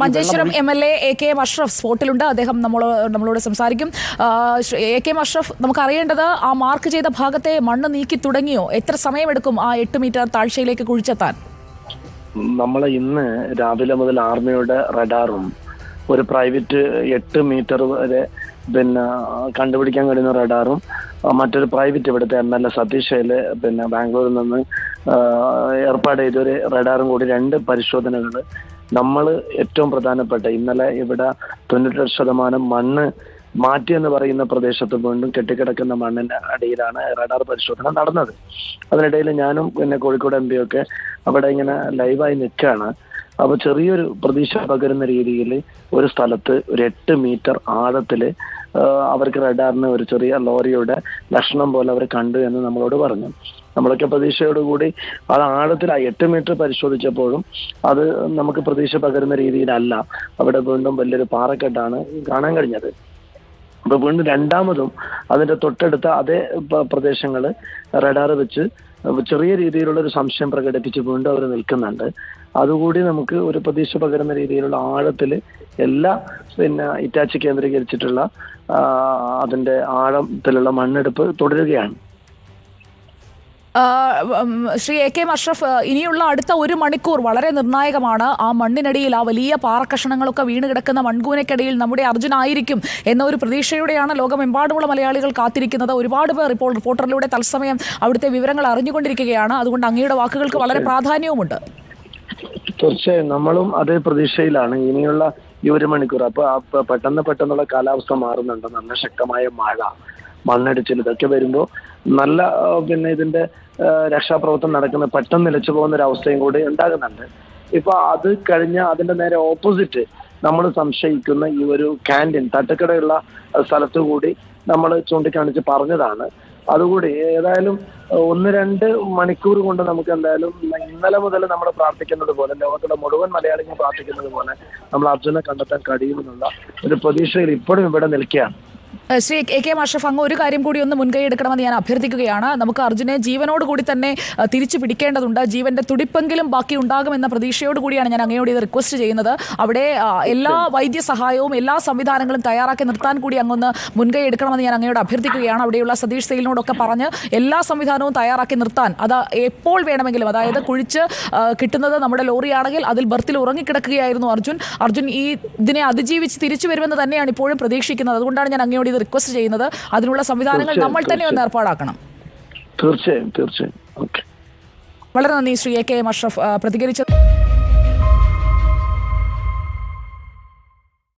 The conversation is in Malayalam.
Manjeshwaram MLA AK Ashraf സ്പോട്ടിലുണ്ട്. അദ്ദേഹം നമ്മളോട് സംസാരിക്കും. AK അഷ്റഫ്, നമുക്ക് അറിയേണ്ടത് ആ മാർക്ക് ചെയ്ത ഭാഗത്തെ മണ്ണ് നീക്കി തുടങ്ങിയോ? എത്ര സമയമെടുക്കും ആ 8 മീറ്റർ താഴ്ചയിലേക്ക് കുഴിച്ചെത്താൻ? നമ്മൾ ഇന്ന് രാവിലെ മുതൽ ആർമിയുടെ റഡാറും ഒരു പ്രൈവറ്റ് 8 മീറ്റർ വരെ കണ്ടുപിടിക്കാൻ കഴിയുന്ന റഡാറും മറ്റൊരു പ്രൈവറ്റ് ഇവിടുത്തെ MLA സതീഷയില് ബാംഗ്ലൂരിൽ നിന്ന് ഏർപ്പാട് ചെയ്തൊരു റഡാറും കൂടി 2 പരിശോധനകൾ നമ്മൾ ഏറ്റവും പ്രധാനപ്പെട്ട ഇന്നലെ ഇവിടെ 98% മണ്ണ് മാറ്റി എന്ന് പറയുന്ന പ്രദേശത്ത് വീണ്ടും കെട്ടിക്കിടക്കുന്ന മണ്ണിന്റെ അടിയിലാണ് റഡാർ പരിശോധന നടന്നത്. അതിനിടയിൽ ഞാനും കോഴിക്കോട് MP ഒക്കെ അവിടെ ഇങ്ങനെ ലൈവായി നിൽക്കുകയാണ്. അപ്പൊ ചെറിയൊരു പ്രതീക്ഷ പകരുന്ന രീതിയിൽ ഒരു സ്ഥലത്ത് ഒരു 8 മീറ്റർ ആഴത്തില് അവർക്ക് റഡാറിന് ഒരു ചെറിയ ലോറിയുടെ ലക്ഷണം പോലെ അവർ കണ്ടു എന്ന് നമ്മളോട് പറഞ്ഞു. നമ്മളൊക്കെ പ്രതീക്ഷയോടുകൂടി അത് ആഴത്തിൽ 8 മീറ്റർ പരിശോധിച്ചപ്പോഴും അത് നമുക്ക് പ്രതീക്ഷ പകരുന്ന രീതിയിലല്ല. അവിടെ വീണ്ടും വലിയൊരു പാറക്കെട്ടാണ് കാണാൻ കഴിഞ്ഞത്. അപ്പൊ വീണ്ടും രണ്ടാമതും അതിന്റെ തൊട്ടടുത്ത അതേ പ്രദേശങ്ങള് റഡാർ വെച്ച് ചെറിയ രീതിയിലുള്ള ഒരു സംശയം പ്രകടിപ്പിച്ച് വീണ്ടും അവർ നിൽക്കുന്നുണ്ട്. അതുകൂടി നമുക്ക് ഒരു പ്രതീക്ഷ പകരുന്ന രീതിയിലുള്ള ആഴത്തില് എല്ലാ ഇറ്റാച്ചി കേന്ദ്രീകരിച്ചിട്ടുള്ള അതിന്റെ ആഴത്തിലുള്ള മണ്ണെടുപ്പ് തുടരുകയാണ്. ശ്രീ AK അഷ്റഫ്, ഇനിയുള്ള അടുത്ത 1 മണിക്കൂർ വളരെ നിർണായകമാണ്. ആ മണ്ണിനടിയിൽ ആ വലിയ പാറക്കഷണങ്ങളൊക്കെ വീണ് കിടക്കുന്ന മൺകൂനയ്ക്കിടയിൽ നമ്മുടെ അർജുൻ ആയിരിക്കും എന്ന ഒരു പ്രതീക്ഷയോടെയാണ് ലോകമെമ്പാടുമുള്ള മലയാളികൾ കാത്തിരിക്കുന്നത്. ഒരുപാട് പേർ ഇപ്പോൾ റിപ്പോർട്ടറിലൂടെ തത്സമയം അവിടുത്തെ വിവരങ്ങൾ അറിഞ്ഞുകൊണ്ടിരിക്കുകയാണ്. അതുകൊണ്ട് അങ്ങയുടെ വാക്കുകൾക്ക് വളരെ പ്രാധാന്യവുമുണ്ട്. തീർച്ചയായും നമ്മളും അതേ പ്രതീക്ഷയിലാണ്. ഇനിയുള്ള ഈ 1 മണിക്കൂർ അപ്പൊ പെട്ടെന്നുള്ള കാലാവസ്ഥ മാറുന്നുണ്ട്. നല്ല ശക്തമായ മഴ, മണ്ണിടിച്ചിൽ ഇതൊക്കെ വരുമ്പോൾ നല്ല ഇതിന്റെ രക്ഷാപ്രവർത്തനം നടക്കുന്ന പെട്ടെന്ന് നിലച്ചു പോകുന്ന ഒരു അവസ്ഥയും കൂടി ഉണ്ടാകുന്നുണ്ട്. ഇപ്പൊ അത് കഴിഞ്ഞ അതിന്റെ നേരെ ഓപ്പോസിറ്റ് നമ്മൾ സംശയിക്കുന്ന ഈ ഒരു ക്യാൻറ്റീൻ തട്ടുകടയുള്ള സ്ഥലത്തു കൂടി നമ്മൾ ചൂണ്ടിക്കാണിച്ച് പറഞ്ഞതാണ്. അതുകൂടി ഏതായാലും 1-2 മണിക്കൂർ കൊണ്ട് നമുക്ക് എന്തായാലും ഇന്നലെ മുതൽ നമ്മൾ പ്രാർത്ഥിക്കുന്നത് പോലെ, ലോകത്തിലെ മുഴുവൻ മലയാളികൾ പ്രാർത്ഥിക്കുന്നത് പോലെ നമ്മൾ അർജുനെ കണ്ടെത്താൻ കഴിയുമെന്നുള്ള ഒരു പ്രതീക്ഷയിൽ ഇപ്പോഴും ഇവിടെ നിൽക്കുകയാണ്. ശ്രീ AK അഷ്റഫ്, അങ്ങ് ഒരു കാര്യം കൂടി ഒന്ന് മുൻകൈ എടുക്കണമെന്ന് ഞാൻ അഭ്യർത്ഥിക്കുകയാണ്. നമുക്ക് അർജുനെ ജീവനോടുകൂടി തന്നെ തിരിച്ചു പിടിക്കേണ്ടതുണ്ട്. ജീവന്റെ തുടിപ്പെങ്കിലും ബാക്കി ഉണ്ടാകുമെന്ന പ്രതീക്ഷയോടുകൂടിയാണ് ഞാൻ അങ്ങയോട് ഇത് റിക്വസ്റ്റ് ചെയ്യുന്നത്. അവിടെ എല്ലാ വൈദ്യസഹായവും എല്ലാ സംവിധാനങ്ങളും തയ്യാറാക്കി നിർത്താൻ കൂടി അങ്ങൊന്ന് മുൻകൈ എടുക്കണമെന്ന് ഞാൻ അങ്ങയോട് അഭ്യർത്ഥിക്കുകയാണ്. അവിടെയുള്ള സതീഷ് സെയിലിനോടൊക്കെ പറഞ്ഞ് എല്ലാ സംവിധാനവും തയ്യാറാക്കി നിർത്താൻ, അത് എപ്പോൾ വേണമെങ്കിലും, അതായത് കുഴിച്ച് കിട്ടുന്നത് നമ്മുടെ ലോറിയാണെങ്കിൽ അതിൽ ബർത്തിൽ ഉറങ്ങിക്കിടക്കുകയായിരുന്നു അർജുൻ ഇതിനെ അതിജീവിച്ച് തിരിച്ചു വരുമെന്ന് തന്നെയാണ് ഇപ്പോഴും പ്രതീക്ഷിക്കുന്നത്. അതുകൊണ്ടാണ് ഞാൻ അങ്ങയോട് ഇത് റിക്വസ്റ്റ് ചെയ്യുന്നത്. അതിനുള്ള സംവിധാനങ്ങൾ നമ്മൾ തന്നെ ഒന്ന് ഏർപ്പാടാക്കണം. തീർച്ചയായും. വളരെ നന്ദി ശ്രീ AK അഷ്റഫ് പ്രതികരിച്ചത്.